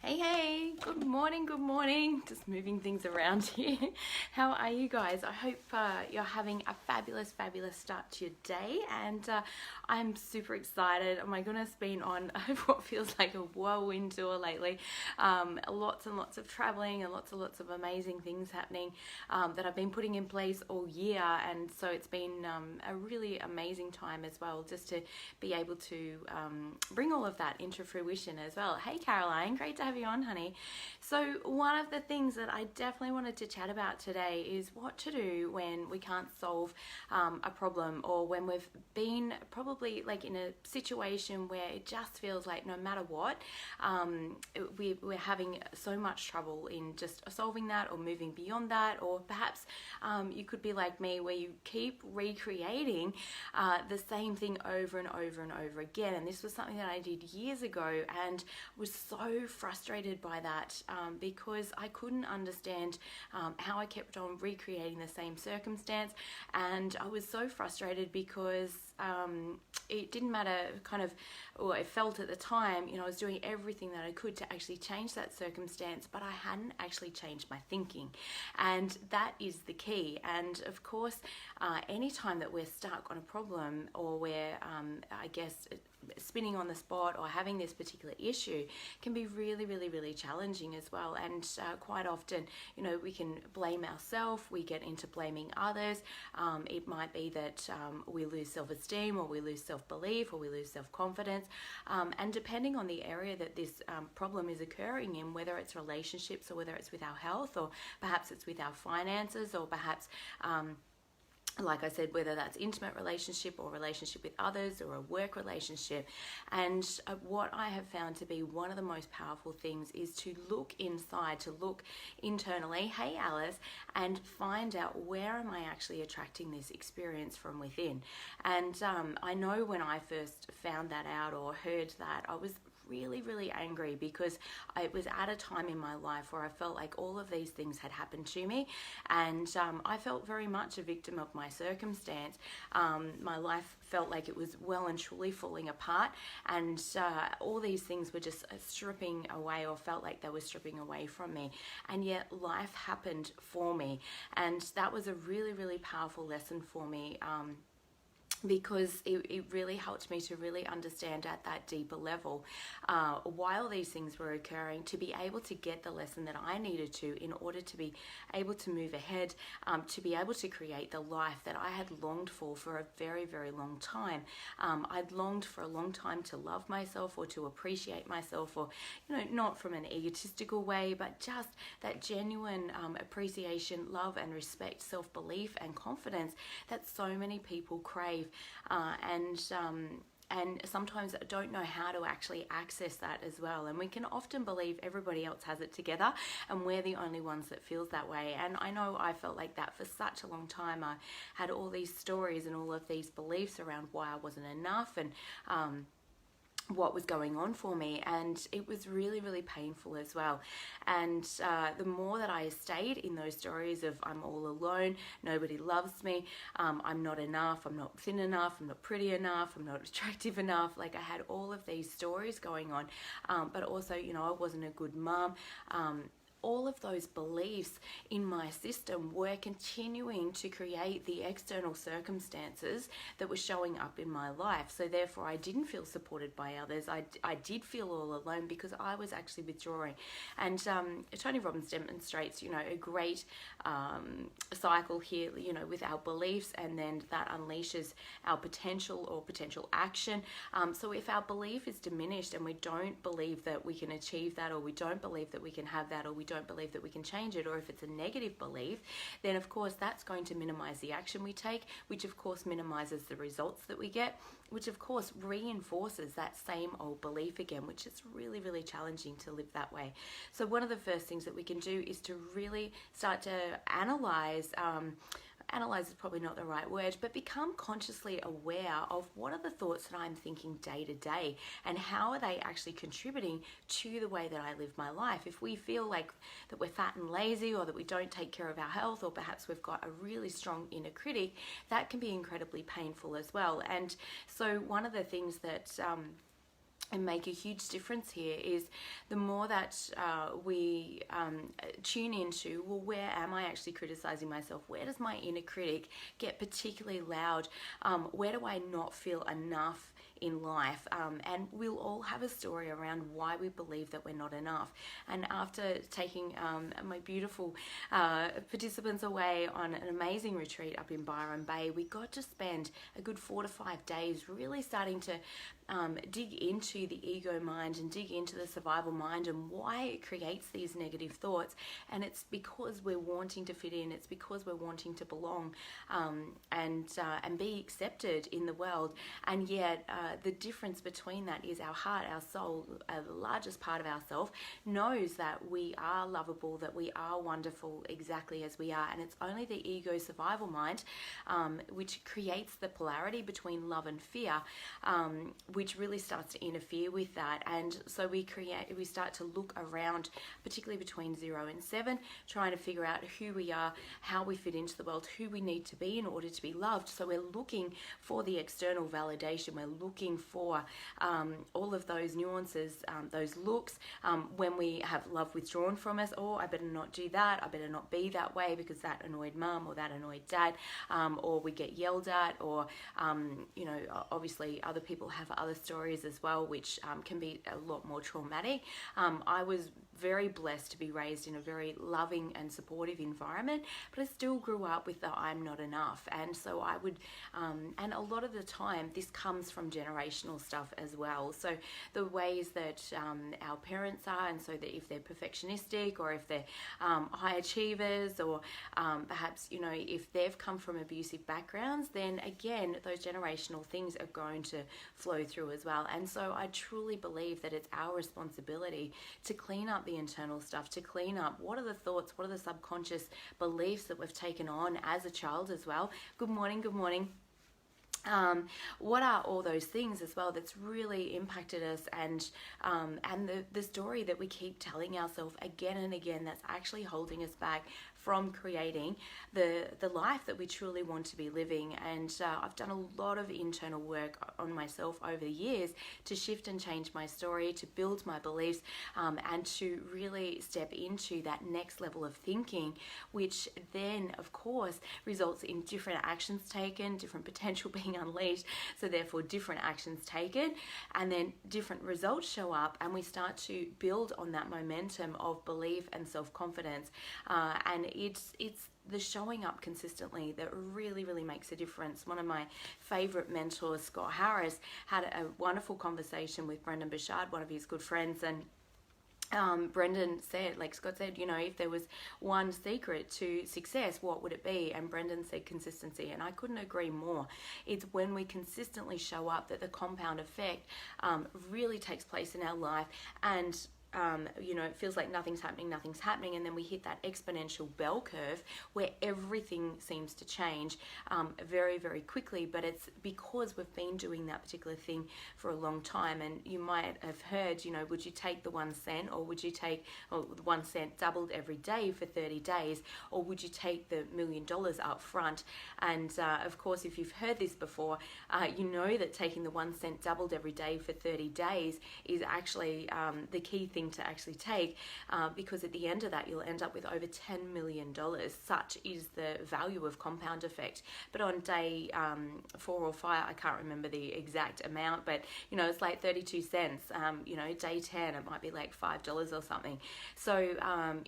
Hey, good morning, good morning. Just moving things around here. How are you guys? I hope you're having a fabulous start to your day, and I'm super excited. Oh my goodness, been on what feels like a whirlwind tour lately. Lots and lots of traveling and lots of amazing things happening that I've been putting in place all year, and so it's been a really amazing time as well, just to be able to bring all of that into fruition as well. Hey Caroline, great to have you on, honey. So one of the things that I definitely wanted to chat about today is what to do when we can't solve a problem, or when we've been probably like in a situation where it just feels like no matter what, we're having so much trouble in just solving that or moving beyond that. Or perhaps you could be like me, where you keep recreating the same thing over and over again. And this was something that I did years ago, and was so frustrated by that because I couldn't understand how I kept on recreating the same circumstance. And I was so frustrated because it didn't matter or I felt at the time, I was doing everything that I could to actually change that circumstance, but I hadn't actually changed my thinking. And that is the key. And of course, anytime that we're stuck on a problem, or we're, spinning on the spot, or having this particular issue, can be really challenging as well. And quite often, we can blame ourselves, we get into blaming others. It might be that we lose self-esteem, or we lose self-belief, or we lose self-confidence. And depending on the area that this problem is occurring in, whether it's relationships, or whether it's with our health, or perhaps it's with our finances, or perhaps like I said, whether that's intimate relationship or relationship with others, or a work relationship. And what I have found to be one of the most powerful things is to look inside, to look internally, hey Alice, and find out, where am I actually attracting this experience from within. And I know when I first found that out, or heard that, I was really angry, because it was at a time in my life where I felt like all of these things had happened to me, and I felt very much a victim of my circumstance. My life felt like it was well and truly falling apart, and all these things were just stripping away, or felt like they were stripping away from me, and yet life happened for me. And that was a really powerful lesson for me, because it really helped me to really understand at that deeper level, while these things were occurring, to be able to get the lesson that I needed to, in order to be able to move ahead, to be able to create the life that I had longed for a very long time. I'd longed for a long time to love myself, or to appreciate myself, or not from an egotistical way, but just that genuine appreciation, love and respect, self-belief and confidence that so many people crave. And sometimes don't know how to actually access that as well. And we can often believe everybody else has it together, and we're the only ones that feels that way. And I know I felt like that for such a long time. I had all these stories and all of these beliefs around why I wasn't enough, and what was going on for me, and it was really painful as well. And the more that I stayed in those stories of, I'm all alone, nobody loves me, I'm not enough, I'm not thin enough, I'm not pretty enough, I'm not attractive enough, like I had all of these stories going on, but also, I wasn't a good mom. All of those beliefs in my system were continuing to create the external circumstances that were showing up in my life. So therefore, I didn't feel supported by others. I did feel all alone, because I was actually withdrawing. And Tony Robbins demonstrates, a great cycle here, with our beliefs, and then that unleashes our potential, or potential action. So if our belief is diminished, and we don't believe that we can achieve that, or we don't believe that we can have that, or we don't believe that we can change it, or if it's a negative belief, then of course that's going to minimize the action we take, which of course minimizes the results that we get, which of course reinforces that same old belief again, which is really challenging to live that way. So one of the first things that we can do is to really start to analyze is probably not the right word, but become consciously aware of, what are the thoughts that I'm thinking day to day, and how are they actually contributing to the way that I live my life. If we feel like that we're fat and lazy, or that we don't take care of our health, or perhaps we've got a really strong inner critic, that can be incredibly painful as well. And so one of the things that and make a huge difference here is the more that we tune into, well, where am I actually criticizing myself? Where does my inner critic get particularly loud? Where do I not feel enough in life? And we'll all have a story around why we believe that we're not enough. And after taking my beautiful participants away on an amazing retreat up in Byron Bay, we got to spend a good 4 to 5 days really starting to dig into the ego mind and dig into the survival mind and why it creates these negative thoughts. And it's because we're wanting to fit in. It's because we're wanting to belong and be accepted in the world. And yet the difference between that is our heart, our soul, the largest part of ourself, knows that we are lovable, that we are wonderful exactly as we are. And it's only the ego survival mind which creates the polarity between love and fear, which really starts to interfere with that. And so we start to look around, particularly between 0 and 7, trying to figure out who we are, how we fit into the world, who we need to be in order to be loved. So we're looking for the external validation. We're looking for all of those nuances, those looks. When we have love withdrawn from us, I better not do that. I better not be that way because that annoyed mum or that annoyed dad, or we get yelled at, or obviously other people have other stories as well, which can be a lot more traumatic. I was very blessed to be raised in a very loving and supportive environment, but I still grew up with the I'm not enough. And so I would, and a lot of the time this comes from generational stuff as well. So the ways that our parents are, and so that if they're perfectionistic or if they're high achievers, or perhaps, if they've come from abusive backgrounds, then again, those generational things are going to flow through as well. And so I truly believe that it's our responsibility to clean up the internal stuff, to clean up what are the thoughts, what are the subconscious beliefs that we've taken on as a child as well. Good morning, good morning. What are all those things as well that's really impacted us, and the story that we keep telling ourselves again and again that's actually holding us back from creating the life that we truly want to be living. And I've done a lot of internal work on myself over the years to shift and change my story, to build my beliefs, and to really step into that next level of thinking, which then of course results in different actions taken, different potential being unleashed, so therefore different actions taken, and then different results show up, and we start to build on that momentum of belief and self-confidence. And it's the showing up consistently that really, really makes a difference. One of my favorite mentors, Scott Harris, had a wonderful conversation with Brendon Burchard, one of his good friends, and Brendan said, like Scott said, if there was one secret to success, what would it be? And Brendan said consistency, and I couldn't agree more. It's when we consistently show up that the compound effect really takes place in our life, and it feels like nothing's happening, and then we hit that exponential bell curve where everything seems to change very, very quickly. But it's because we've been doing that particular thing for a long time. And you might have heard, would you take the 1 cent, or would you take the 1 cent doubled every day for 30 days, or would you take the $1 million up front? And of course, if you've heard this before, you know that taking the 1 cent doubled every day for 30 days is actually the key thing to actually take, because at the end of that you'll end up with over $10 million. Such is the value of compound effect. But on day 4 or 5, I can't remember the exact amount, but it's like 32 cents. Day 10 it might be like $5 or something. So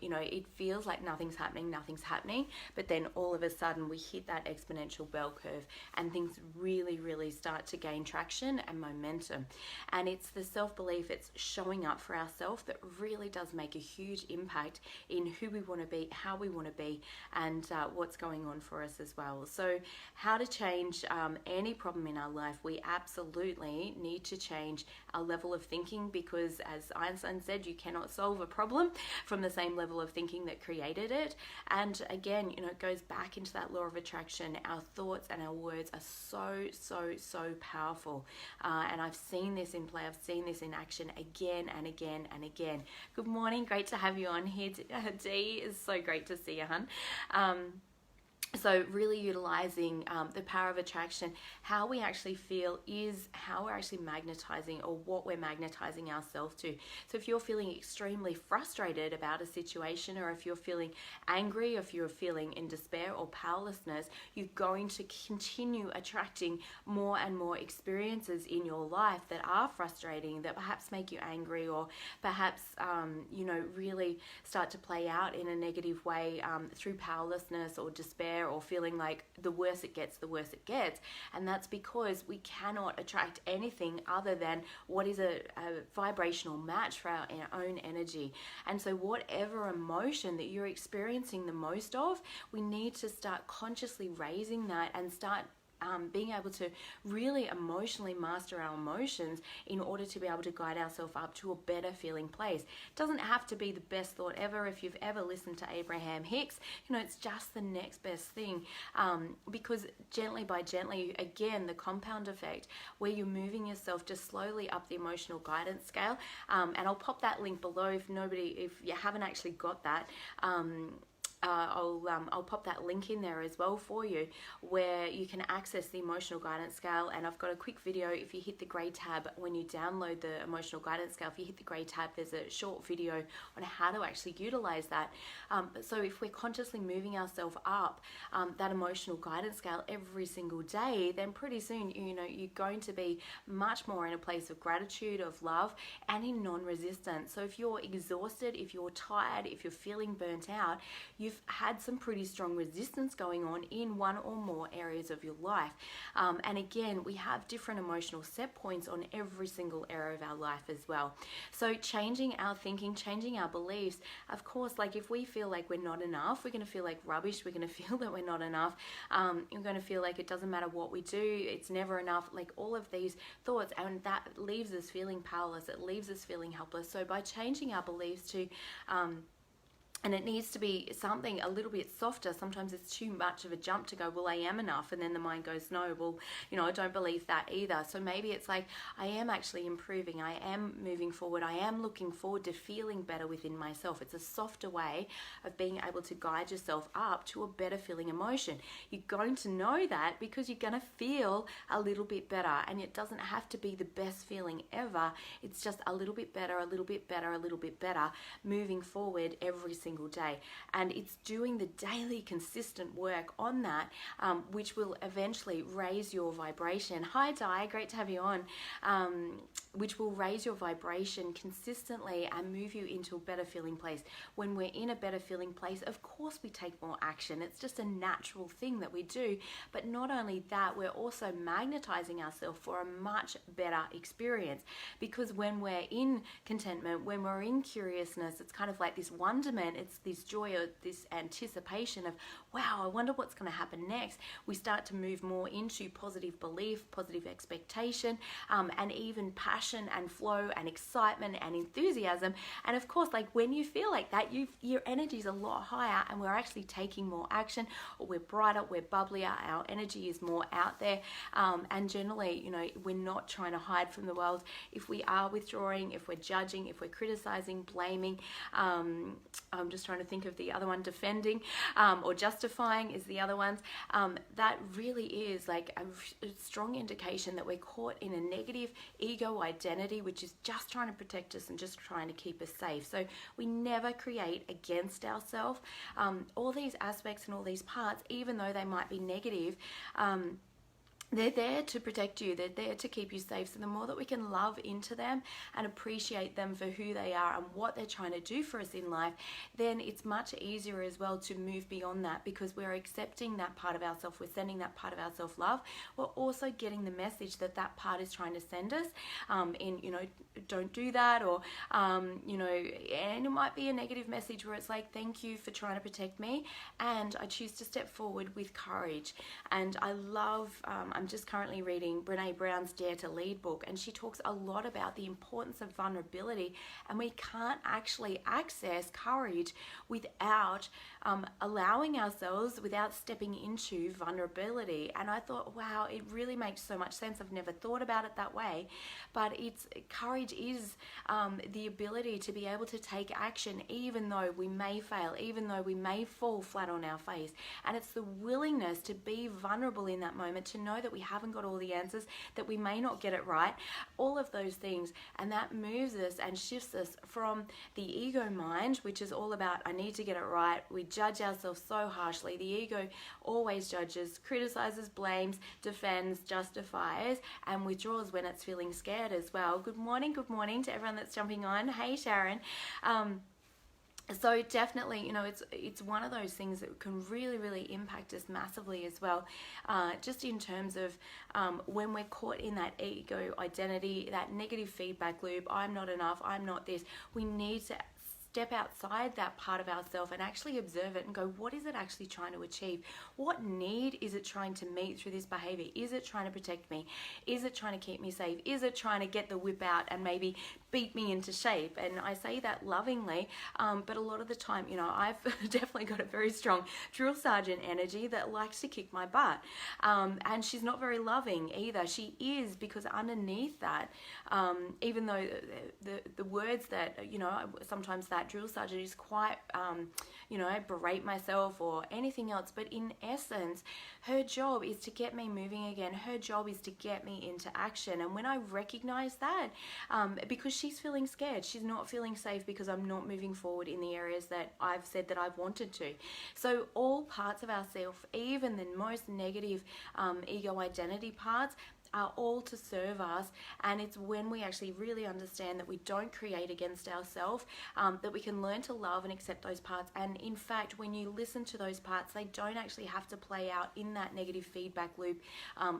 it feels like nothing's happening, but then all of a sudden we hit that exponential bell curve, and things really, really start to gain traction and momentum. And it's the self-belief, it's showing up for ourselves, that really does make a huge impact in who we want to be, how we want to be, and what's going on for us as well. So how to change any problem in our life? We absolutely need to change our level of thinking, because as Einstein said, you cannot solve a problem from the same level of thinking that created it. And again, it goes back into that law of attraction. Our thoughts and our words are so powerful. And I've seen this in play. I've seen this in action again and again and again. Good morning. Great to have you on here. Dee, is so great to see you, hun. So really utilizing the power of attraction, how we actually feel is how we're actually magnetizing, or what we're magnetizing ourselves to. So if you're feeling extremely frustrated about a situation, or if you're feeling angry, or if you're feeling in despair or powerlessness, you're going to continue attracting more and more experiences in your life that are frustrating, that perhaps make you angry, or perhaps really start to play out in a negative way through powerlessness or despair, or feeling like the worse it gets, the worse it gets. And that's because we cannot attract anything other than what is a vibrational match for our own energy. And so whatever emotion that you're experiencing the most of, we need to start consciously raising that and start being able to really emotionally master our emotions in order to be able to guide ourselves up to a better feeling place. It doesn't have to be the best thought ever. If you've ever listened to Abraham Hicks, it's just the next best thing, because gently by gently, again, the compound effect, where you're moving yourself just slowly up the emotional guidance scale. And I'll pop that link below if you haven't actually got that. I'll pop that link in there as well for you, where you can access the emotional guidance scale. And I've got a quick video. If you hit the grey tab when you download the emotional guidance scale, if you hit the grey tab, there's a short video on how to actually utilize that. So if we're consciously moving ourselves up that emotional guidance scale every single day, then pretty soon you're going to be much more in a place of gratitude, of love, and in non-resistance. So if you're exhausted, if you're tired, if you're feeling burnt out, you've had some pretty strong resistance going on in one or more areas of your life. And again, we have different emotional set points on every single area of our life as well. So changing our thinking, changing our beliefs, of course, like if we feel like we're not enough, we're going to feel like rubbish, we're going to feel that we're not enough, you're going to feel like it doesn't matter what we do, it's never enough, like all of these thoughts, and that leaves us feeling powerless, it leaves us feeling helpless. So by changing our beliefs to and it needs to be something a little bit softer. Sometimes it's too much of a jump to go, well, I am enough. And then the mind goes, no, well, I don't believe that either. So maybe it's like, I am actually improving. I am moving forward. I am looking forward to feeling better within myself. It's a softer way of being able to guide yourself up to a better feeling emotion. You're going to know that because you're going to feel a little bit better. And it doesn't have to be the best feeling ever. It's just a little bit better, a little bit better, a little bit better, moving forward every single day. And it's doing the daily consistent work on that, which will eventually raise your vibration. Hi Di, great to have you on. Which will raise your vibration consistently and move you into a better feeling place. When we're in a better feeling place, of course we take more action. It's just a natural thing that we do. But not only that, we're also magnetizing ourselves for a much better experience, because when we're in contentment, when we're in curiousness, it's kind of like this wonderment, it's this joy or this anticipation of, wow, I wonder what's going to happen next. We start to move more into positive belief, positive expectation, and even passion and flow and excitement and enthusiasm. And of course, like when you feel like that, your energy is a lot higher, and we're actually taking more action, or we're brighter, we're bubblier, our energy is more out there. And generally, we're not trying to hide from the world. If we are withdrawing, if we're judging, if we're criticizing, blaming, I'm just trying to think of the other one, defending, or justifying is the other ones. That really is like a strong indication that we're caught in a negative ego identity, which is just trying to protect us and just trying to keep us safe. So we never create against ourselves. All these aspects and all these parts, even though they might be negative, they're there to protect you. They're there to keep you safe. So the more that we can love into them and appreciate them for who they are and what they're trying to do for us in life, then it's much easier as well to move beyond that, because we're accepting that part of ourselves. We're sending that part of our self-love. We're also getting the message that that part is trying to send us don't do that, or, and it might be a negative message where it's like, thank you for trying to protect me, and I choose to step forward with courage. And I love, I'm just currently reading Brene Brown's Dare to Lead book, and she talks a lot about the importance of vulnerability, and we can't actually access courage without allowing ourselves, without stepping into vulnerability. And I thought, wow, it really makes so much sense. I've never thought about it that way, but courage is the ability to be able to take action even though we may fail, even though we may fall flat on our face. And it's the willingness to be vulnerable in that moment, to know that we haven't got all the answers, that we may not get it right, all of those things. And that moves us and shifts us from the ego mind, which is all about, I need to get it right. We judge ourselves so harshly. The ego always judges, criticizes, blames, defends, justifies, and withdraws when it's feeling scared as well. Good morning to everyone that's jumping on. Hey, Sharon. So definitely, it's one of those things that can really impact us massively as well. Just in terms of when we're caught in that ego identity, that negative feedback loop, I'm not enough, I'm not this, we need to step outside that part of ourselves and actually observe it and go, what is it actually trying to achieve? What need is it trying to meet through this behavior? Is it trying to protect me? Is it trying to keep me safe? Is it trying to get the whip out and maybe beat me into shape? And I say that lovingly, but a lot of the time, I've definitely got a very strong drill sergeant energy that likes to kick my butt. And she's not very loving either. She is, because underneath that, even though the words that, sometimes that drill sergeant is quite, berate myself or anything else, but in essence, her job is to get me moving again. Her job is to get me into action. And when I recognize that, because she's feeling scared, she's not feeling safe because I'm not moving forward in the areas that I've said that I've wanted to. So all parts of ourselves, even the most negative ego identity parts, are all to serve us. And it's when we actually really understand that we don't create against ourselves, that we can learn to love and accept those parts. And in fact, when you listen to those parts, they don't actually have to play out in that negative feedback loop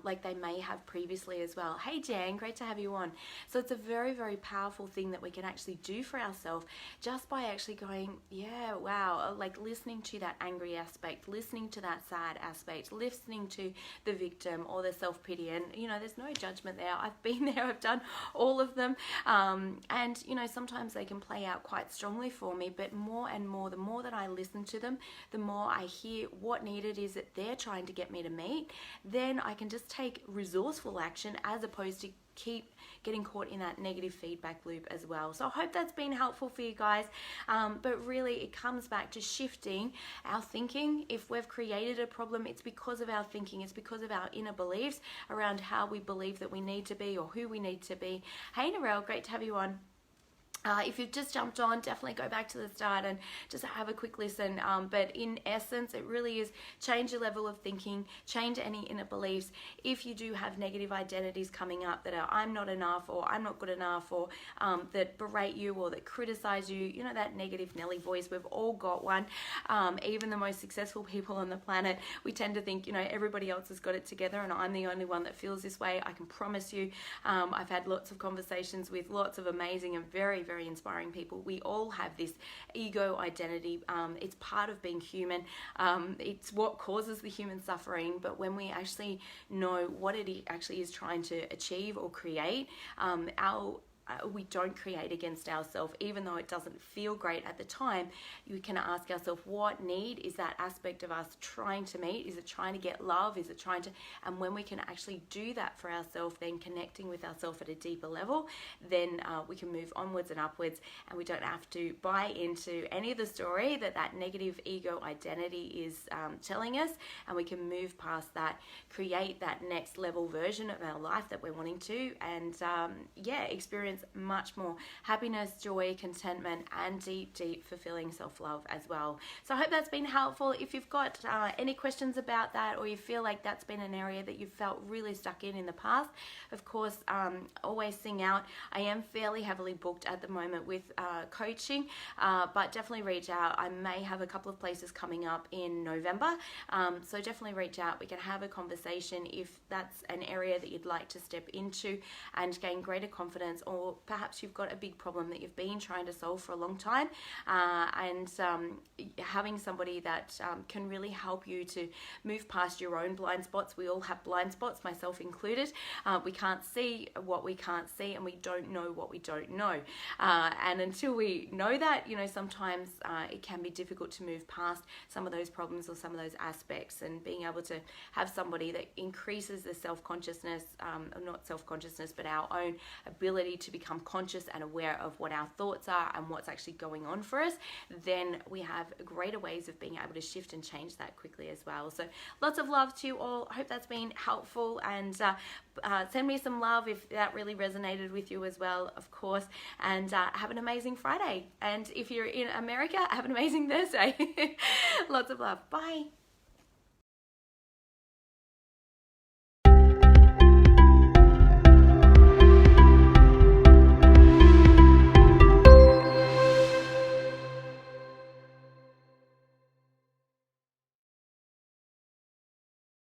like they may have previously as well. Hey Jan, great to have you on. So it's a very powerful thing that we can actually do for ourselves just by actually going, yeah, wow, like listening to that angry aspect, listening to that sad aspect, listening to the victim or the self-pity. And there's no judgment there. I've been there, I've done all of them. And sometimes they can play out quite strongly for me, but more and more, the more that I listen to them, the more I hear what need it is that they're trying to get me to meet, then I can just take resourceful action as opposed to keep getting caught in that negative feedback loop as well. So I hope that's been helpful for you guys. But really it comes back to shifting our thinking. If we've created a problem, it's because of our thinking. It's because of our inner beliefs around how we believe that we need to be or who we need to be. Hey Narelle, great to have you on. If you've just jumped on, definitely go back to the start and just have a quick listen. But in essence, it really is change your level of thinking, change any inner beliefs. If you do have negative identities coming up that are I'm not enough or I'm not good enough or that berate you or that criticize you, that negative Nelly voice, we've all got one. Even the most successful people on the planet, we tend to think, everybody else has got it together and I'm the only one that feels this way. I can promise you, I've had lots of conversations with lots of amazing and very inspiring people. We all have this ego identity. It's part of being human. It's what causes the human suffering. But when we actually know what it actually is trying to achieve or create, we don't create against ourselves, even though it doesn't feel great at the time. You can ask ourselves, what need is that aspect of us trying to meet? Is it trying to get love? Is it trying to, and when we can actually do that for ourselves, then connecting with ourselves at a deeper level, then we can move onwards and upwards, and we don't have to buy into any of the story that negative ego identity is telling us, and we can move past that, create that next level version of our life that we're wanting to, and experience much more happiness, joy, contentment, and deep fulfilling self-love as well. So I hope that's been helpful. If you've got any questions about that, or you feel like that's been an area that you've felt really stuck in the past, of course, always sing out. I am fairly heavily booked at the moment with coaching, but definitely reach out. I may have a couple of places coming up in November, so definitely reach out. We can have a conversation if that's an area that you'd like to step into and gain greater confidence or or perhaps you've got a big problem that you've been trying to solve for a long time, and having somebody that can really help you to move past your own blind spots. We all have blind spots, myself included. We can't see what we can't see, and we don't know what we don't know. And until we know that, sometimes it can be difficult to move past some of those problems or some of those aspects, and being able to have somebody that increases the self-consciousness, not self-consciousness, but our own ability to become conscious and aware of what our thoughts are and what's actually going on for us, then we have greater ways of being able to shift and change that quickly as well. So lots of love to you all. I hope that's been helpful, and send me some love if that really resonated with you as well, of course, and have an amazing Friday. And if you're in America, have an amazing Thursday. Lots of love. Bye.